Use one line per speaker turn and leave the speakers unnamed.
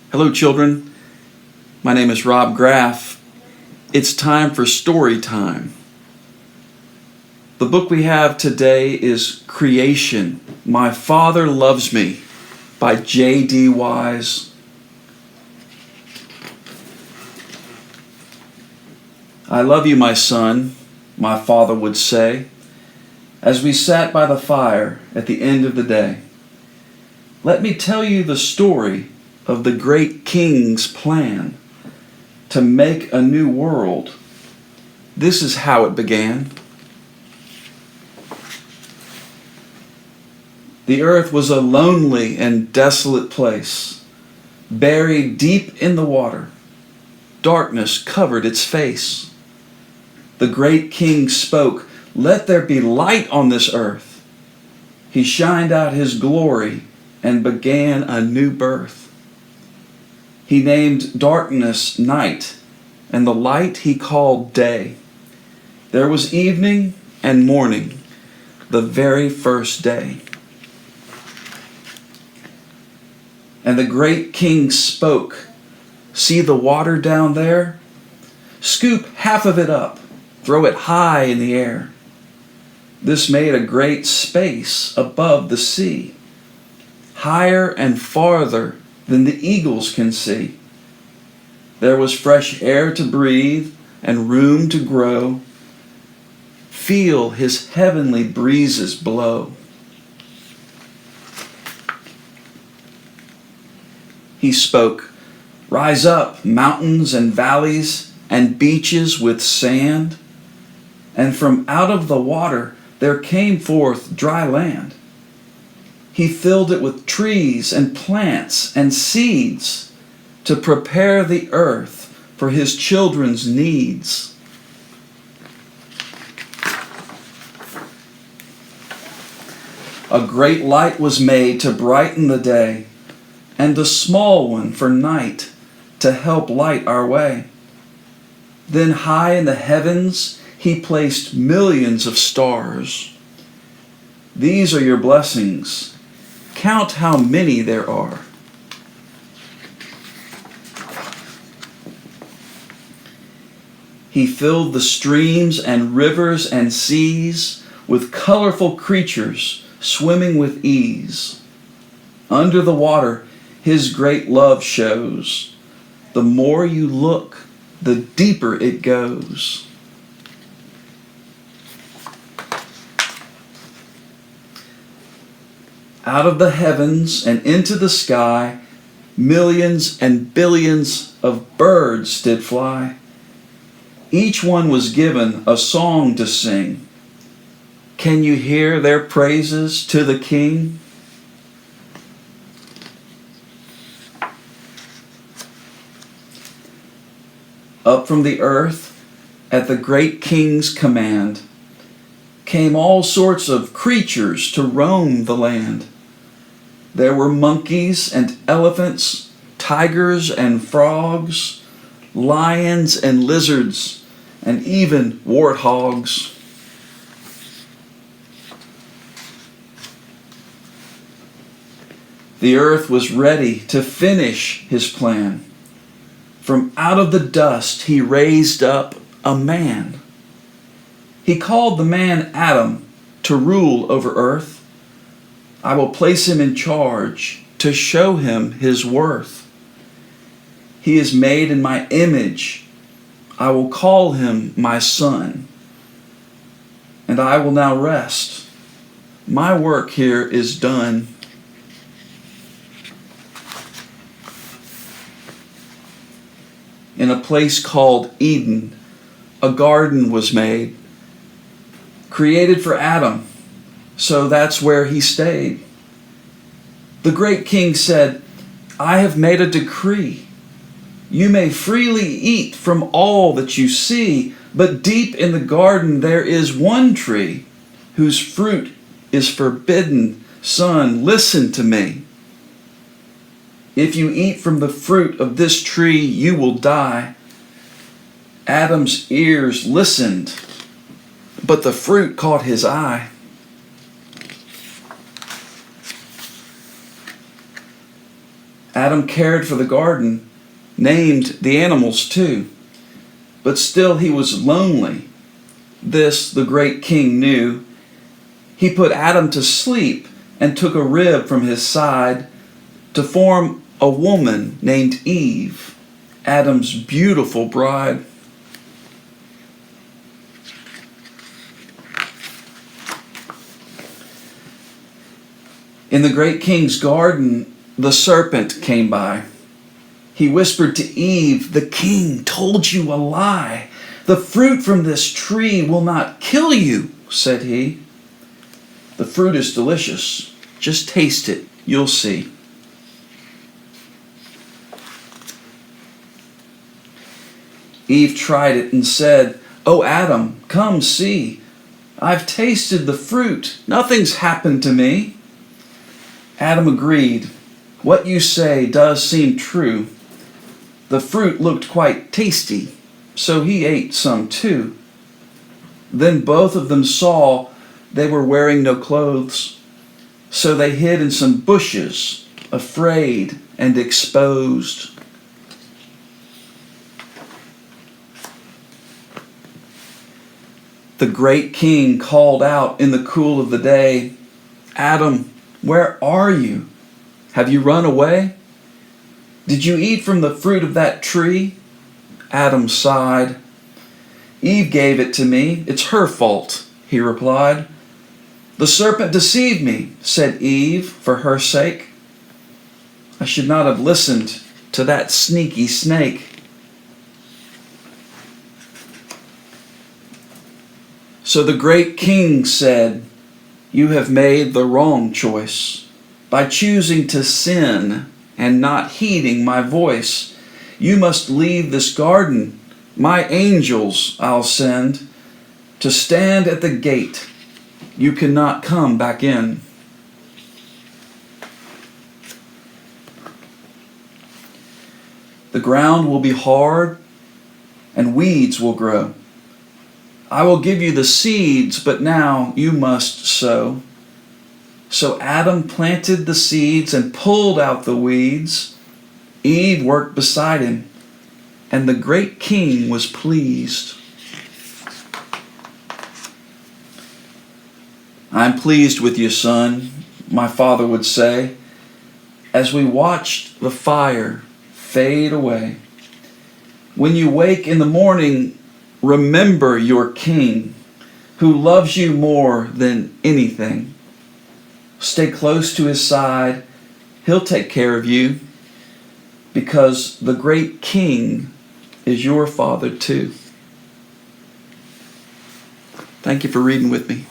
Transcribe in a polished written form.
Hello, children. My name is Rob Graff. It's time for story time. The book we have today is Creation, My Father Loves Me by J.D. Wise. I love you, my son, my father would say, as we sat by the fire at the end of the day. Let me tell you the story of the great king's plan to make a new world. This is how it began. The earth was a lonely and desolate place, buried deep in the water. Darkness covered its face. The great king spoke, "Let there be light on this earth." He shined out his glory and began a new birth. He named darkness night, and the light he called day. There was evening and morning, the very first day. And the great king spoke, "See the water down there? Scoop half of it up, throw it high in the air." This made a great space above the sea, higher and farther than the eagles can see. There was fresh air to breathe and room to grow. Feel his heavenly breezes blow. He spoke, "Rise up, mountains and valleys and beaches with sand." And from out of the water there came forth dry land. He filled it with trees and plants and seeds to prepare the earth for his children's needs. A great light was made to brighten the day, and a small one for night to help light our way. Then high in the heavens he placed millions of stars. These are your blessings. Count how many there are. He filled the streams and rivers and seas with colorful creatures swimming with ease. Under the water, his great love shows. The more you look, the deeper it goes. Out of the heavens and into the sky, millions and billions of birds did fly. Each one was given a song to sing. Can you hear their praises to the King? Up from the earth, at the great King's command, came all sorts of creatures to roam the land. There were monkeys and elephants, tigers and frogs, lions and lizards, and even warthogs. The earth was ready to finish his plan. From out of the dust he raised up a man. He called the man Adam to rule over earth. I will place him in charge to show him his worth. He is made in my image. I will call him my son. And I will now rest. My work here is done. In a place called Eden, a garden was made, created for Adam, so that's where he stayed. The great king said, I have made a decree. You may freely eat from all that you see, but deep in the garden there is one tree whose fruit is forbidden. Son, listen to me. If you eat from the fruit of this tree, you will die. Adam's ears listened, but the fruit caught his eye. Adam cared for the garden, named the animals too. But still he was lonely. This the great king knew. He put Adam to sleep and took a rib from his side to form a woman named Eve, Adam's beautiful bride. In the great king's garden, the serpent came by. He whispered to Eve, "The king told you a lie. The fruit from this tree will not kill you," said he. "The fruit is delicious. Just taste it. You'll see." Eve tried it and said, "Oh, Adam, come see. I've tasted the fruit. Nothing's happened to me." Adam agreed. "What you say does seem true." The fruit looked quite tasty, so he ate some too. Then both of them saw they were wearing no clothes, so they hid in some bushes, afraid and exposed. The great king called out in the cool of the day, "Adam, where are you? Have you run away? Did you eat from the fruit of that tree?" Adam sighed. "Eve gave it to me. It's her fault," he replied. "The serpent deceived me," said Eve, for her sake. "I should not have listened to that sneaky snake." So the great king said, "You have made the wrong choice. By choosing to sin and not heeding my voice, you must leave this garden. My angels I'll send to stand at the gate. You cannot come back in." The ground will be hard and weeds will grow. I will give you the seeds, but now you must sow. So Adam planted the seeds and pulled out the weeds. Eve worked beside him, and the great king was pleased. "I'm pleased with you, son," my father would say, as we watched the fire fade away. "When you wake in the morning, remember your king, who loves you more than anything. Stay close to his side. He'll take care of you, because the great king is your father too." Thank you for reading with me.